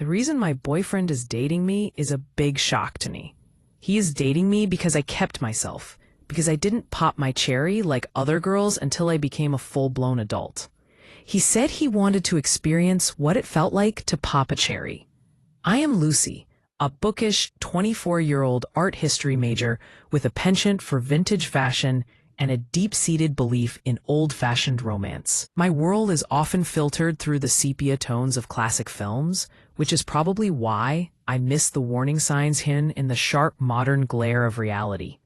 The reason my boyfriend is dating me is a big shock to me. He is dating me because I kept myself, because I didn't pop my cherry like other girls until I became a full-blown adult. He said he wanted to experience what it felt like to pop a cherry. I am Lucy, a bookish 24-year-old art history major with a penchant for vintage fashion and a deep-seated belief in old-fashioned romance. My world is often filtered through the sepia tones of classic films, which is probably why I miss the warning signs hidden in the sharp modern glare of reality.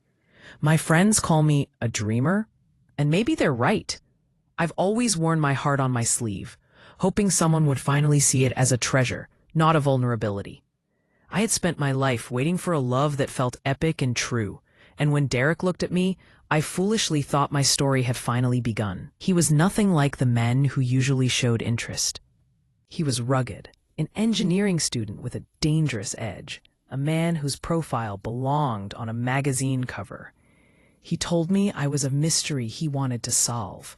My friends call me a dreamer, and maybe they're right. I've always worn my heart on my sleeve, hoping someone would finally see it as a treasure, not a vulnerability. I had spent my life waiting for a love that felt epic and true, and when Derek looked at me, I foolishly thought my story had finally begun. He was nothing like the men who usually showed interest. He was rugged, an engineering student with a dangerous edge, a man whose profile belonged on a magazine cover. He told me I was a mystery he wanted to solve.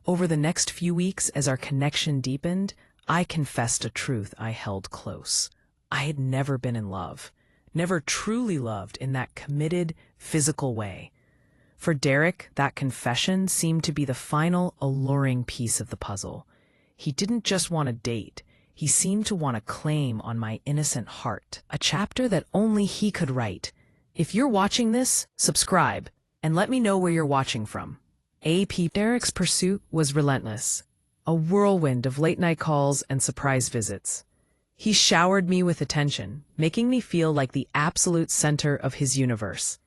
Over the next few weeks, as our connection deepened, I confessed a truth I held close. I had never been in love, never truly loved in that committed, physical way. For Derek, that confession seemed to be the final, alluring piece of the puzzle. He didn't just want to date. He seemed to want to claim on my innocent heart, a chapter that only he could write. If you're watching this, subscribe, and let me know where you're watching from. Derek's pursuit was relentless, a whirlwind of late-night calls and surprise visits. He showered me with attention, making me feel like the absolute center of his universe.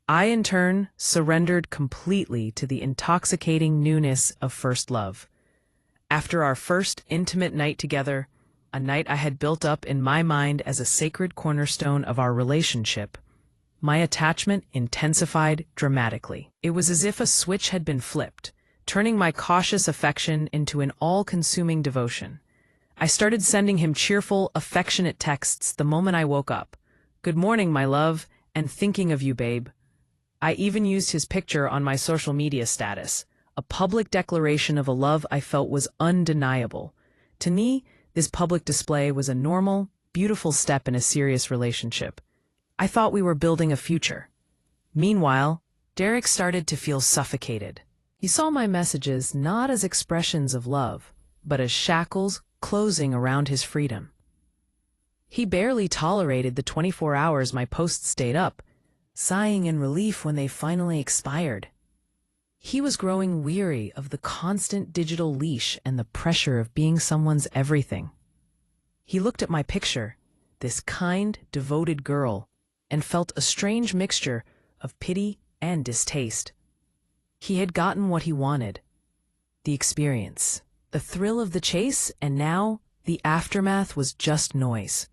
I, in turn, surrendered completely to the intoxicating newness of first love. After our first intimate night together, a night I had built up in my mind as a sacred cornerstone of our relationship, my attachment intensified dramatically. It was as if a switch had been flipped, turning my cautious affection into an all-consuming devotion. I started sending him cheerful, affectionate texts the moment I woke up. "Good morning, my love," and "Thinking of you, babe." I even used his picture on my social media status, a public declaration of a love I felt was undeniable. To me, this public display was a normal, beautiful step in a serious relationship. I thought we were building a future. Meanwhile, Derek started to feel suffocated. He saw my messages not as expressions of love, but as shackles closing around his freedom. He barely tolerated the 24 hours my posts stayed up, sighing in relief when they finally expired. He was growing weary of the constant digital leash and the pressure of being someone's everything. He looked at my picture, this kind, devoted girl, and felt a strange mixture of pity and distaste. He had gotten what he wanted, the experience, the thrill of the chase, and now the aftermath was just noise.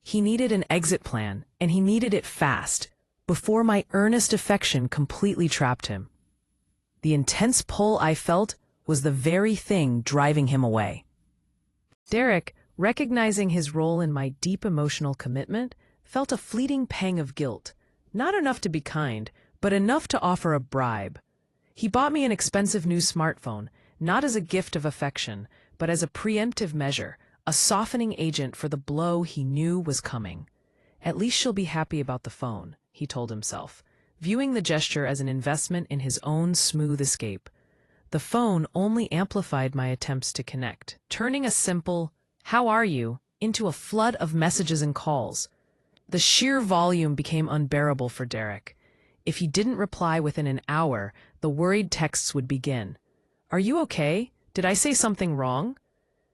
He needed an exit plan, and he needed it fast, before my earnest affection completely trapped him. The intense pull I felt was the very thing driving him away. Derek, recognizing his role in my deep emotional commitment, felt a fleeting pang of guilt, not enough to be kind, but enough to offer a bribe. He bought me an expensive new smartphone, not as a gift of affection, but as a preemptive measure, a softening agent for the blow he knew was coming. "At least she'll be happy about the phone," he told himself, viewing the gesture as an investment in his own smooth escape. The phone only amplified my attempts to connect, turning a simple, "How are you?" into a flood of messages and calls. The sheer volume became unbearable for Derek. If he didn't reply within an hour, the worried texts would begin. "Are you okay? Did I say something wrong?"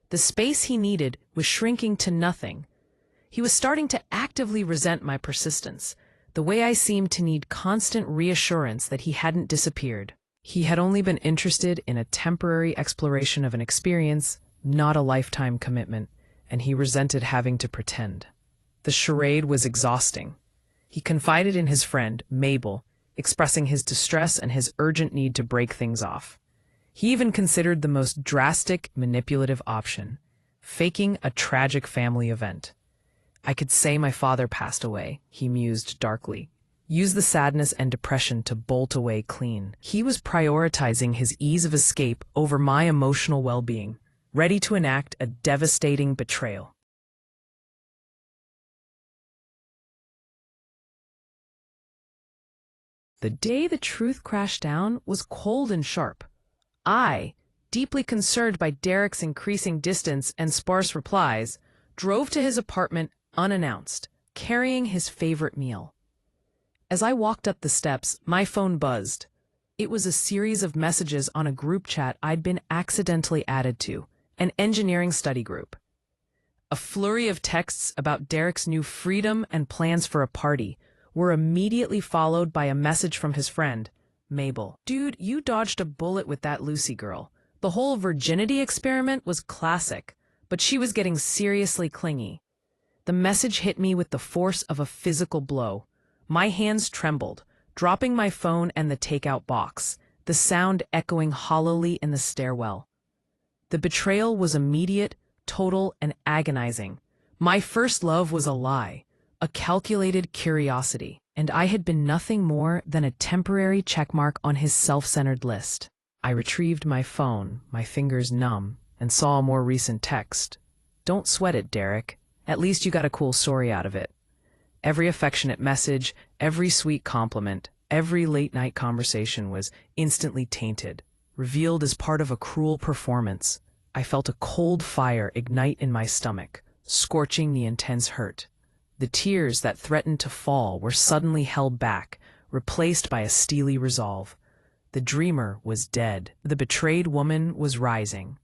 The space he needed was shrinking to nothing. He was starting to actively resent my persistence, the way I seemed to need constant reassurance that he hadn't disappeared. He had only been interested in a temporary exploration of an experience, not a lifetime commitment, and he resented having to pretend. The charade was exhausting. He confided in his friend, Mabel, expressing his distress and his urgent need to break things off. He even considered the most drastic, manipulative option, faking a tragic family event. "I could say my father passed away," he mused darkly. Use the sadness and depression to bolt away clean. He was prioritizing his ease of escape over my emotional well-being, ready to enact a devastating betrayal. The day the truth crashed down was cold and sharp. I, deeply concerned by Derek's increasing distance and sparse replies, drove to his apartment unannounced, carrying his favorite meal. As I walked up the steps, my phone buzzed. It was a series of messages on a group chat I'd been accidentally added to, an engineering study group. A flurry of texts about Derek's new freedom and plans for a party were immediately followed by a message from his friend, Mabel. "Dude, you dodged a bullet with that Lucy girl. The whole virginity experiment was classic, but she was getting seriously clingy." The message hit me with the force of a physical blow. My hands trembled, dropping my phone and the takeout box, the sound echoing hollowly in the stairwell. The betrayal was immediate, total, and agonizing. My first love was a lie, a calculated curiosity, and I had been nothing more than a temporary checkmark on his self-centered list. I retrieved my phone, my fingers numb, and saw a more recent text. "Don't sweat it, Derek. At least you got a cool story out of it." Every affectionate message, every sweet compliment, every late-night conversation was instantly tainted, revealed as part of a cruel performance. I felt a cold fire ignite in my stomach, scorching the intense hurt. The tears that threatened to fall were suddenly held back, replaced by a steely resolve. The dreamer was dead. The betrayed woman was rising.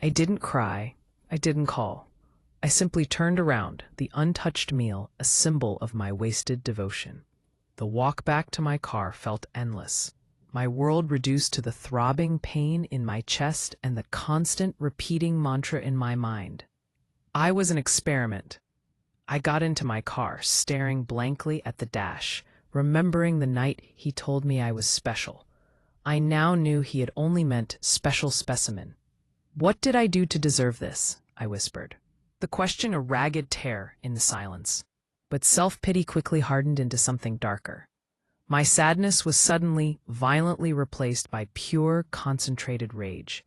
I didn't cry. I didn't call. I simply turned around, the untouched meal a symbol of my wasted devotion. The walk back to my car felt endless, my world reduced to the throbbing pain in my chest and the constant repeating mantra in my mind. I was an experiment. I got into my car, staring blankly at the dash, remembering the night he told me I was special. I now knew he had only meant special specimen. "What did I do to deserve this?" I whispered. The question a ragged tear in the silence. But self-pity quickly hardened into something darker. My sadness was suddenly, violently replaced by pure, concentrated rage.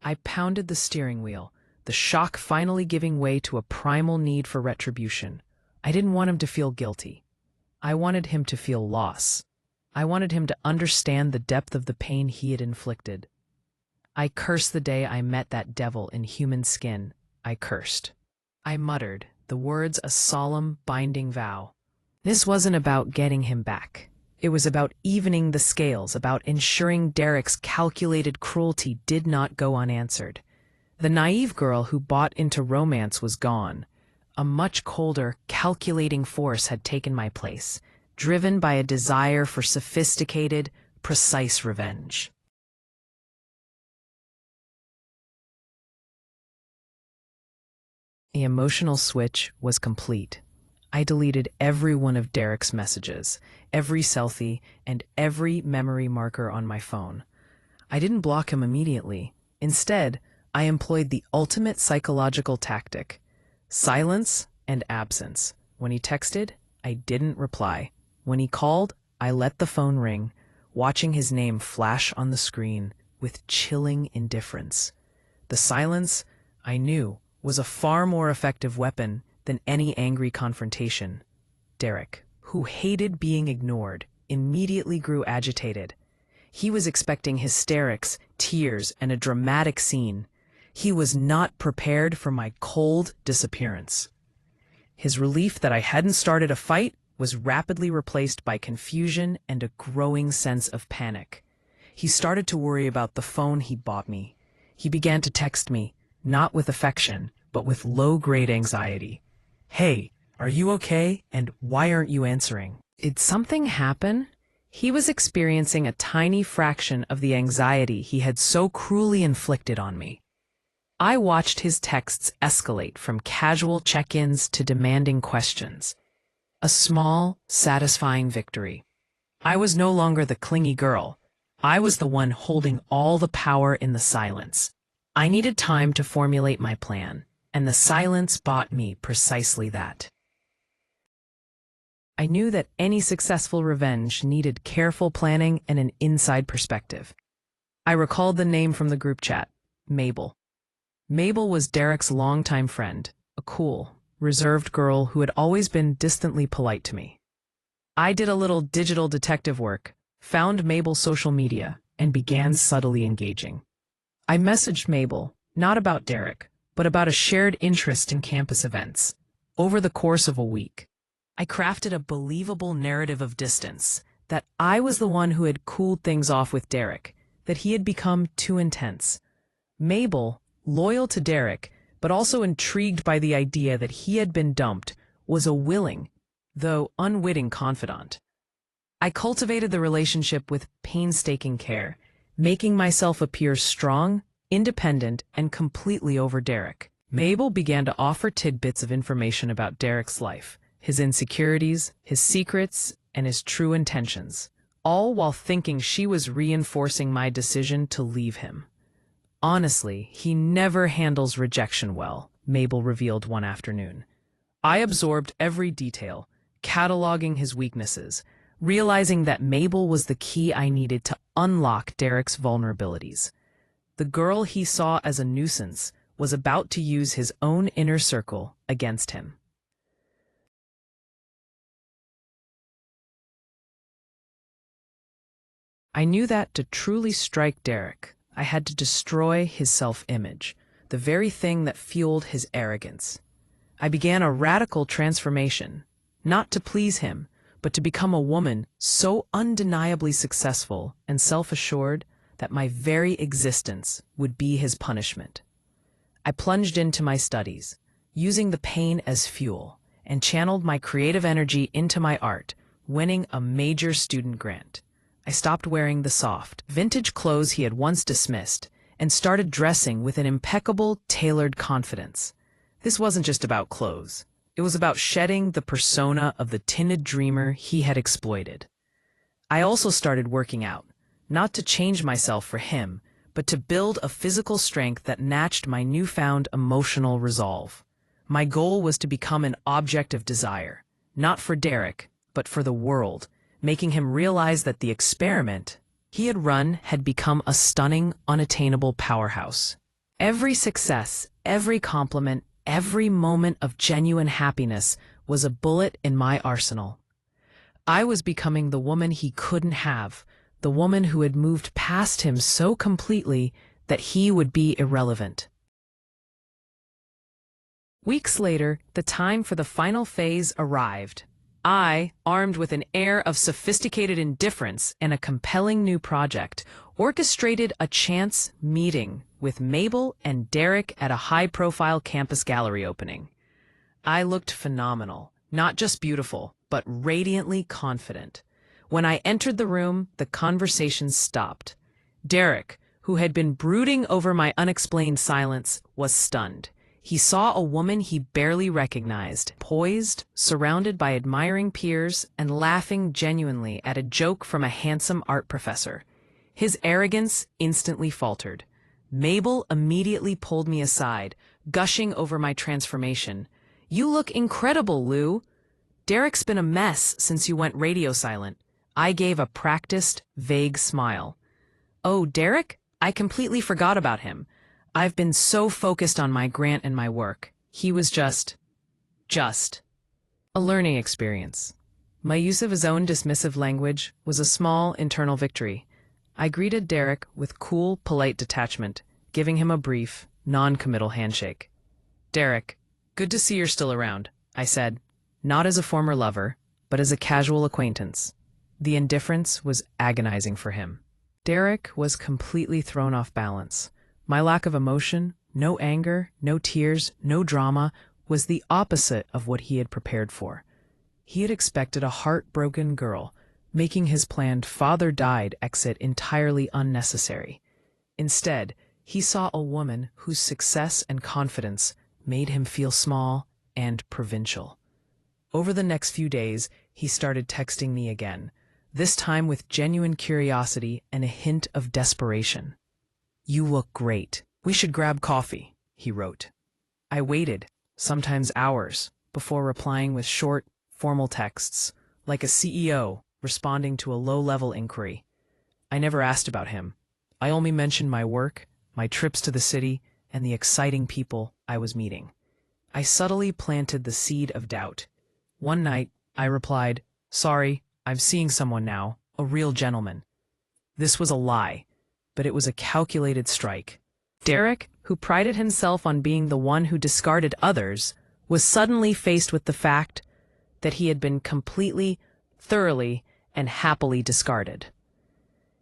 I pounded the steering wheel, the shock finally giving way to a primal need for retribution. I didn't want him to feel guilty. I wanted him to feel loss. I wanted him to understand the depth of the pain he had inflicted. I cursed the day I met that devil in human skin. I cursed. I muttered, the words a solemn, binding vow. This wasn't about getting him back. It was about evening the scales, about ensuring Derek's calculated cruelty did not go unanswered. The naive girl who bought into romance was gone. A much colder, calculating force had taken my place, driven by a desire for sophisticated, precise revenge. The emotional switch was complete. I deleted every one of Derek's messages, every selfie, and every memory marker on my phone. I didn't block him immediately. Instead, I employed the ultimate psychological tactic: silence and absence. When he texted, I didn't reply. When he called, I let the phone ring, watching his name flash on the screen with chilling indifference. The silence, I knew, was a far more effective weapon than any angry confrontation. Derek, who hated being ignored, immediately grew agitated. He was expecting hysterics, tears, and a dramatic scene. He was not prepared for my cold disappearance. His relief that I hadn't started a fight was rapidly replaced by confusion and a growing sense of panic. He started to worry about the phone he bought me. He began to text me, not with affection, but with low-grade anxiety. "Hey, are you okay? And why aren't you answering?" Did something happen? He was experiencing a tiny fraction of the anxiety he had so cruelly inflicted on me. I watched his texts escalate from casual check-ins to demanding questions. A small, satisfying victory. I was no longer the clingy girl. I was the one holding all the power in the silence. I needed time to formulate my plan, and the silence bought me precisely that. I knew that any successful revenge needed careful planning and an inside perspective. I recalled the name from the group chat, Mabel. Mabel was Derek's longtime friend, a cool, reserved girl who had always been distantly polite to me. I did a little digital detective work, found Mabel's social media, and began subtly engaging. I messaged Mabel, not about Derek, but about a shared interest in campus events. Over the course of a week, I crafted a believable narrative of distance, that I was the one who had cooled things off with Derek, that he had become too intense. Mabel, loyal to Derek, but also intrigued by the idea that he had been dumped, was a willing, though unwitting confidant. I cultivated the relationship with painstaking care, making myself appear strong, independent, and completely over Derek. Mabel began to offer tidbits of information about Derek's life, his insecurities, his secrets, and his true intentions, all while thinking she was reinforcing my decision to leave him. Honestly, he never handles rejection well, Mabel revealed one afternoon. I absorbed every detail, cataloging his weaknesses, realizing that Mabel was the key I needed to unlock Derek's vulnerabilities. The girl he saw as a nuisance was about to use his own inner circle against him. I knew that to truly strike Derek, I had to destroy his self-image, the very thing that fueled his arrogance. I began a radical transformation, not to please him, but to become a woman so undeniably successful and self-assured that my very existence would be his punishment. I plunged into my studies, using the pain as fuel, and channeled my creative energy into my art, winning a major student grant. I stopped wearing the soft, vintage clothes he had once dismissed, and started dressing with an impeccable, tailored confidence. This wasn't just about clothes. It was about shedding the persona of the timid dreamer he had exploited. I also started working out, not to change myself for him, but to build a physical strength that matched my newfound emotional resolve. My goal was to become an object of desire, not for Derek, but for the world, making him realize that the experiment he had run had become a stunning, unattainable powerhouse. Every success, every compliment, every moment of genuine happiness was a bullet in my arsenal. I was becoming the woman he couldn't have, the woman who had moved past him so completely that he would be irrelevant. Weeks later, the time for the final phase arrived. I, armed with an air of sophisticated indifference and a compelling new project, orchestrated a chance meeting with Mabel and Derek at a high-profile campus gallery opening. I looked phenomenal, not just beautiful, but radiantly confident. When I entered the room, the conversation stopped. Derek, who had been brooding over my unexplained silence, was stunned. He saw a woman he barely recognized, poised, surrounded by admiring peers, and laughing genuinely at a joke from a handsome art professor. His arrogance instantly faltered. Mabel immediately pulled me aside, gushing over my transformation. "You look incredible, Lou. Derek's been a mess since you went radio silent." I gave a practiced, vague smile. "Oh, Derek? I completely forgot about him. I've been so focused on my grant and my work. He was just a learning experience." My use of his own dismissive language was a small internal victory. I greeted Derek with cool, polite detachment, giving him a brief, non-committal handshake. "Derek, good to see you're still around," I said, not as a former lover, but as a casual acquaintance. The indifference was agonizing for him. Derek was completely thrown off balance. My lack of emotion, no anger, no tears, no drama, was the opposite of what he had prepared for. He had expected a heartbroken girl, making his planned father-died exit entirely unnecessary. Instead, he saw a woman whose success and confidence made him feel small and provincial. Over the next few days, he started texting me again, this time with genuine curiosity and a hint of desperation. "You look great. We should grab coffee," he wrote. I waited, sometimes hours, before replying with short, formal texts, like a CEO responding to a low-level inquiry. I never asked about him. I only mentioned my work, my trips to the city, and the exciting people I was meeting. I subtly planted the seed of doubt. One night, I replied, "Sorry, I'm seeing someone now, a real gentleman." This was a lie, but it was a calculated strike. Derek, who prided himself on being the one who discarded others, was suddenly faced with the fact that he had been completely, thoroughly, and happily discarded.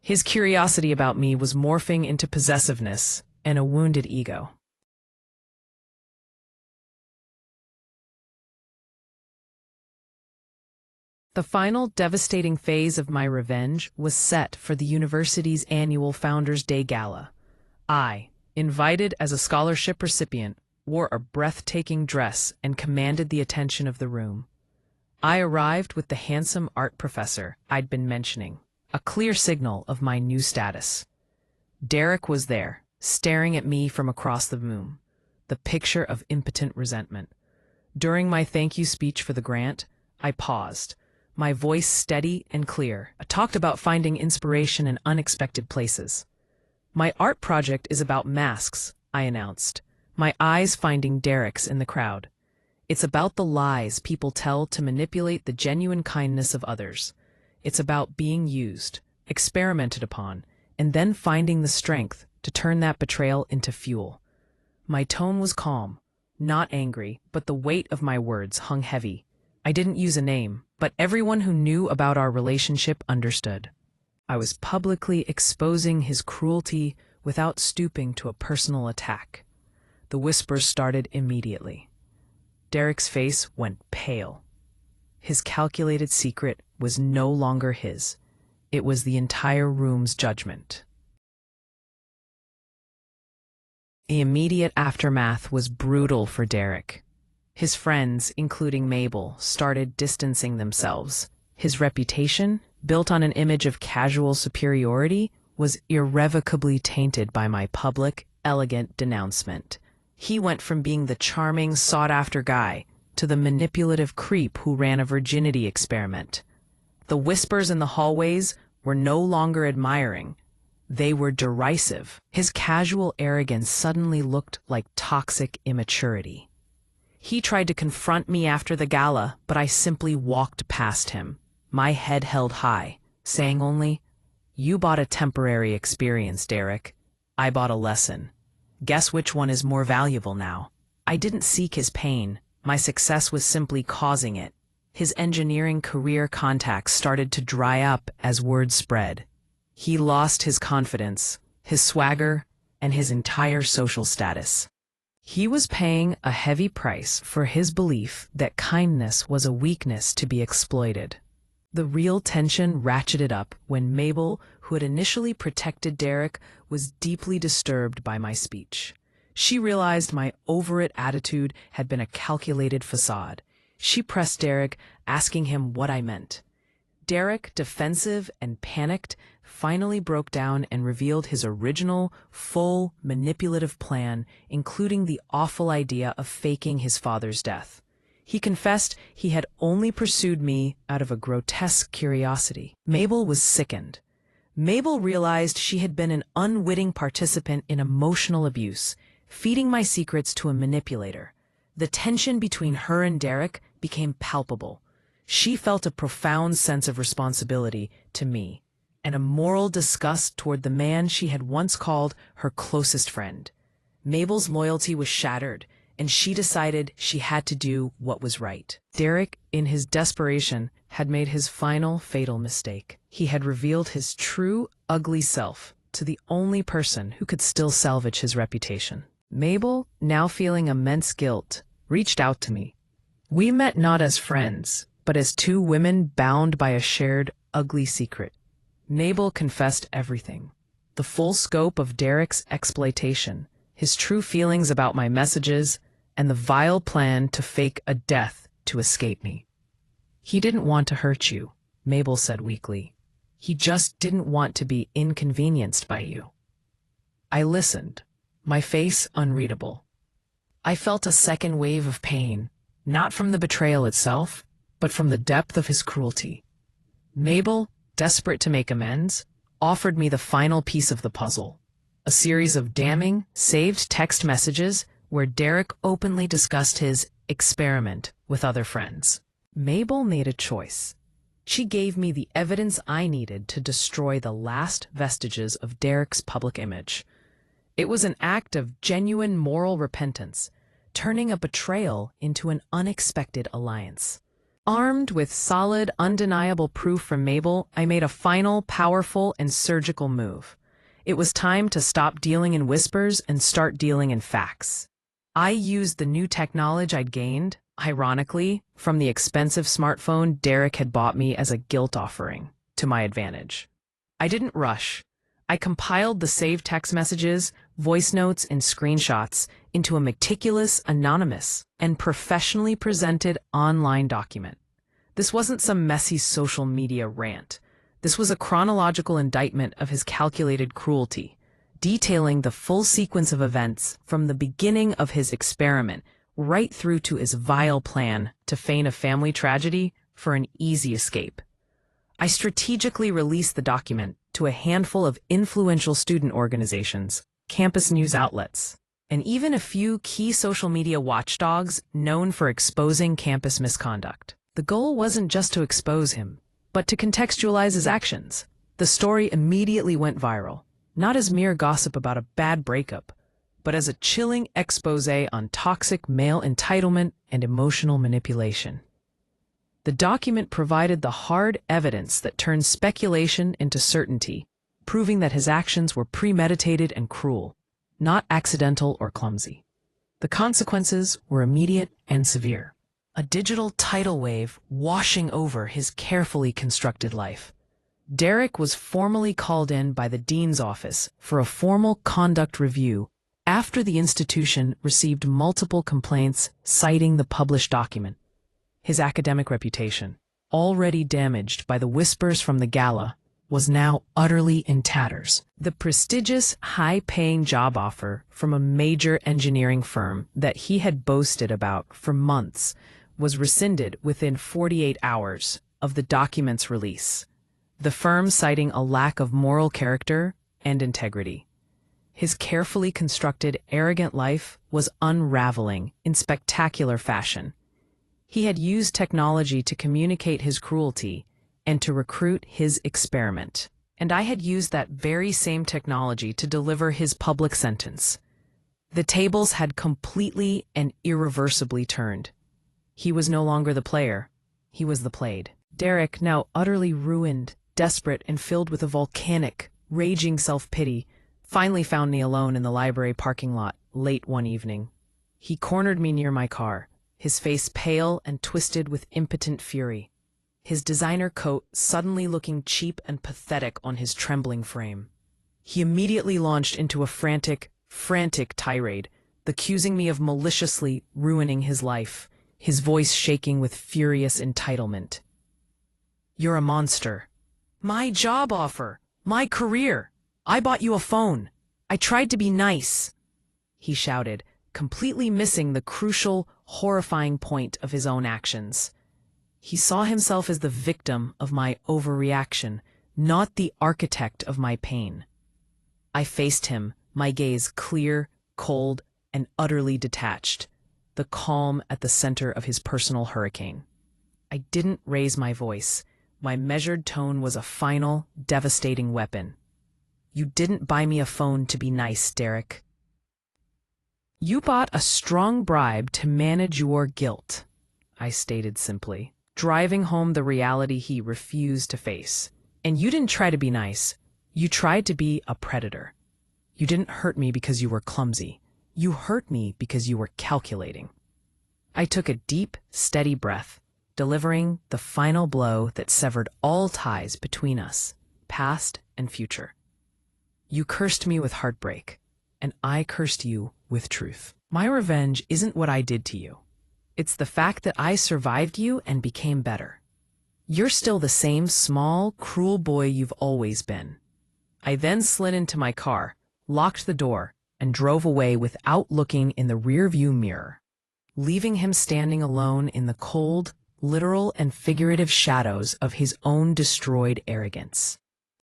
His curiosity about me was morphing into possessiveness and a wounded ego. The final devastating phase of my revenge was set for the university's annual Founders' Day Gala. I, invited as a scholarship recipient, wore a breathtaking dress and commanded the attention of the room. I arrived with the handsome art professor I'd been mentioning, a clear signal of my new status. Derek was there, staring at me from across the room, the picture of impotent resentment. During my thank you speech for the grant, I paused, my voice steady and clear. I talked about finding inspiration in unexpected places. "My art project is about masks," I announced, my eyes finding Derek's in the crowd. "It's about the lies people tell to manipulate the genuine kindness of others. It's about being used, experimented upon, and then finding the strength to turn that betrayal into fuel." My tone was calm, not angry, but the weight of my words hung heavy. I didn't use a name, but everyone who knew about our relationship understood. I was publicly exposing his cruelty without stooping to a personal attack. The whispers started immediately. Derek's face went pale. His calculated secret was no longer his. It was the entire room's judgment. The immediate aftermath was brutal for Derek. His friends, including Mabel, started distancing themselves. His reputation, built on an image of casual superiority, was irrevocably tainted by my public, elegant denouncement. He went from being the charming, sought-after guy to the manipulative creep who ran a virginity experiment. The whispers in the hallways were no longer admiring. They were derisive. His casual arrogance suddenly looked like toxic immaturity. He tried to confront me after the gala, but I simply walked past him, my head held high, saying only, "You bought a temporary experience, Derek. I bought a lesson. Guess which one is more valuable now?" I didn't seek his pain. My success was simply causing it. His engineering career contacts started to dry up as word spread. He lost his confidence, his swagger, and his entire social status. He was paying a heavy price for his belief that kindness was a weakness to be exploited. The real tension ratcheted up when Mabel, who had initially protected Derek, was deeply disturbed by my speech. She realized my over-it attitude had been a calculated facade. She pressed Derek, asking him what I meant. Derek, defensive and panicked, finally broke down and revealed his original, full, manipulative plan, including the awful idea of faking his father's death. He confessed he had only pursued me out of a grotesque curiosity. Mabel was sickened. Mabel realized she had been an unwitting participant in emotional abuse, feeding my secrets to a manipulator. The tension between her and Derek became palpable. She felt a profound sense of responsibility to me, and a moral disgust toward the man she had once called her closest friend. Mabel's loyalty was shattered, and she decided she had to do what was right. Derek, in his desperation, had made his final fatal mistake. He had revealed his true, ugly self to the only person who could still salvage his reputation. Mabel, now feeling immense guilt, reached out to me. We met not as friends, but as two women bound by a shared, ugly secret. Mabel confessed everything. The full scope of Derek's exploitation, his true feelings about my messages, and the vile plan to fake a death to escape me. "He didn't want to hurt you," Mabel said weakly. "He just didn't want to be inconvenienced by you." I listened, my face unreadable. I felt a second wave of pain, not from the betrayal itself, but from the depth of his cruelty. Mabel, desperate to make amends, offered me the final piece of the puzzle, a series of damning, saved text messages where Derek openly discussed his experiment with other friends. Mabel made a choice. She gave me the evidence I needed to destroy the last vestiges of Derek's public image. It was an act of genuine moral repentance, turning a betrayal into an unexpected alliance. Armed with solid, undeniable proof from Mabel, I made a final, powerful, and surgical move. It was time to stop dealing in whispers and start dealing in facts. I used the new technology I'd gained, ironically, from the expensive smartphone Derek had bought me as a guilt offering, to my advantage. I didn't rush. I compiled the saved text messages, voice notes, and screenshots into a meticulous, anonymous, and professionally presented online document. This wasn't some messy social media rant. This was a chronological indictment of his calculated cruelty, detailing the full sequence of events from the beginning of his experiment right through to his vile plan to feign a family tragedy for an easy escape. I strategically released the document to a handful of influential student organizations, campus news outlets, and even a few key social media watchdogs known for exposing campus misconduct. The goal wasn't just to expose him, but to contextualize his actions. The story immediately went viral, not as mere gossip about a bad breakup, but as a chilling expose on toxic male entitlement and emotional manipulation. The document provided the hard evidence that turned speculation into certainty, proving that his actions were premeditated and cruel, not accidental or clumsy. The consequences were immediate and severe. A digital tidal wave washing over his carefully constructed life. Derek was formally called in by the dean's office for a formal conduct review after the institution received multiple complaints citing the published document. His academic reputation, already damaged by the whispers from the gala, was now utterly in tatters. The prestigious, high-paying job offer from a major engineering firm that he had boasted about for months was rescinded within 48 hours of the document's release, the firm citing a lack of moral character and integrity. His carefully constructed, arrogant life was unraveling in spectacular fashion. He had used technology to communicate his cruelty and to recruit his experiment, and I had used that very same technology to deliver his public sentence. The tables had completely and irreversibly turned. He was no longer the player. He was the played. Derek, now utterly ruined, desperate, and filled with a volcanic, raging self-pity, finally found me alone in the library parking lot late one evening. He cornered me near my car, his face pale and twisted with impotent fury, his designer coat suddenly looking cheap and pathetic on his trembling frame. He immediately launched into a frantic tirade, accusing me of maliciously ruining his life, his voice shaking with furious entitlement. "You're a monster. My job offer. My career. I bought you a phone. I tried to be nice," he shouted, completely missing the crucial, horrifying point of his own actions. He saw himself as the victim of my overreaction, not the architect of my pain. I faced him, my gaze clear, cold, and utterly detached, the calm at the center of his personal hurricane. I didn't raise my voice. My measured tone was a final, devastating weapon. "You didn't buy me a phone to be nice, Derek. You bought a strong bribe to manage your guilt," I stated simply, driving home the reality he refused to face. "And you didn't try to be nice. You tried to be a predator. You didn't hurt me because you were clumsy. You hurt me because you were calculating." I took a deep, steady breath, delivering the final blow that severed all ties between us, past and future. "You cursed me with heartbreak, and I cursed you with truth. My revenge isn't what I did to you. It's the fact that I survived you and became better. You're still the same small, cruel boy you've always been." I then slid into my car, locked the door, and drove away without looking in the rearview mirror, leaving him standing alone in the cold, literal and figurative shadows of his own destroyed arrogance.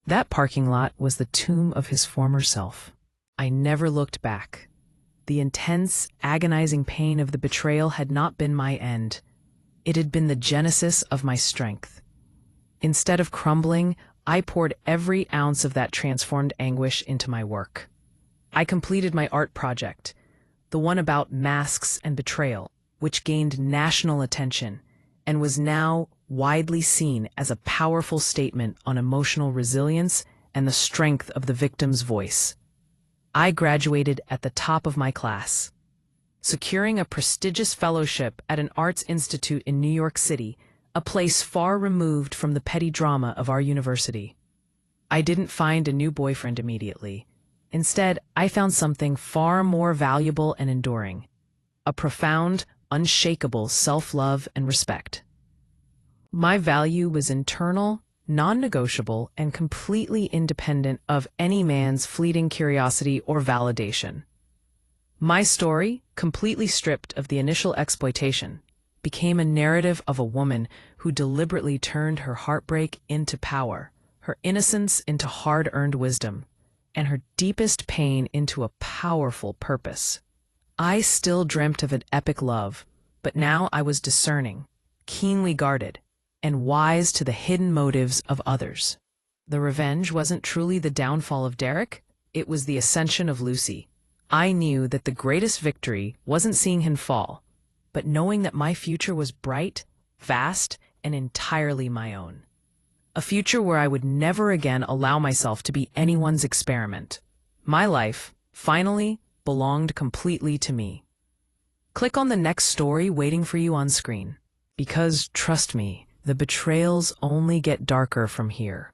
That parking lot was the tomb of his former self. I never looked back. the intense, agonizing pain of the betrayal had not been my end. It had been the genesis of my strength. Instead of crumbling, I poured every ounce of that transformed anguish into my work. I completed my art project, the one about masks and betrayal, which gained national attention and was now widely seen as a powerful statement on emotional resilience and the strength of the victim's voice. I graduated at the top of my class, securing a prestigious fellowship at an arts institute in New York City, a place far removed from the petty drama of our university. I didn't find a new boyfriend immediately. Instead, I found something far more valuable and enduring: a profound, unshakable self-love and respect. My value was internal, non-negotiable, and completely independent of any man's fleeting curiosity or validation. My story, completely stripped of the initial exploitation, became a narrative of a woman who deliberately turned her heartbreak into power, her innocence into hard-earned wisdom, and her deepest pain into a powerful purpose. I still dreamt of an epic love, but now I was discerning, keenly guarded, and wise to the hidden motives of others. The revenge wasn't truly the downfall of Derek, it was the ascension of Lucy. I knew that the greatest victory wasn't seeing him fall, but knowing that my future was bright, vast, and entirely my own. A future where I would never again allow myself to be anyone's experiment. My life, finally, belonged completely to me. Click on the next story waiting for you on screen. Because, trust me, the betrayals only get darker from here.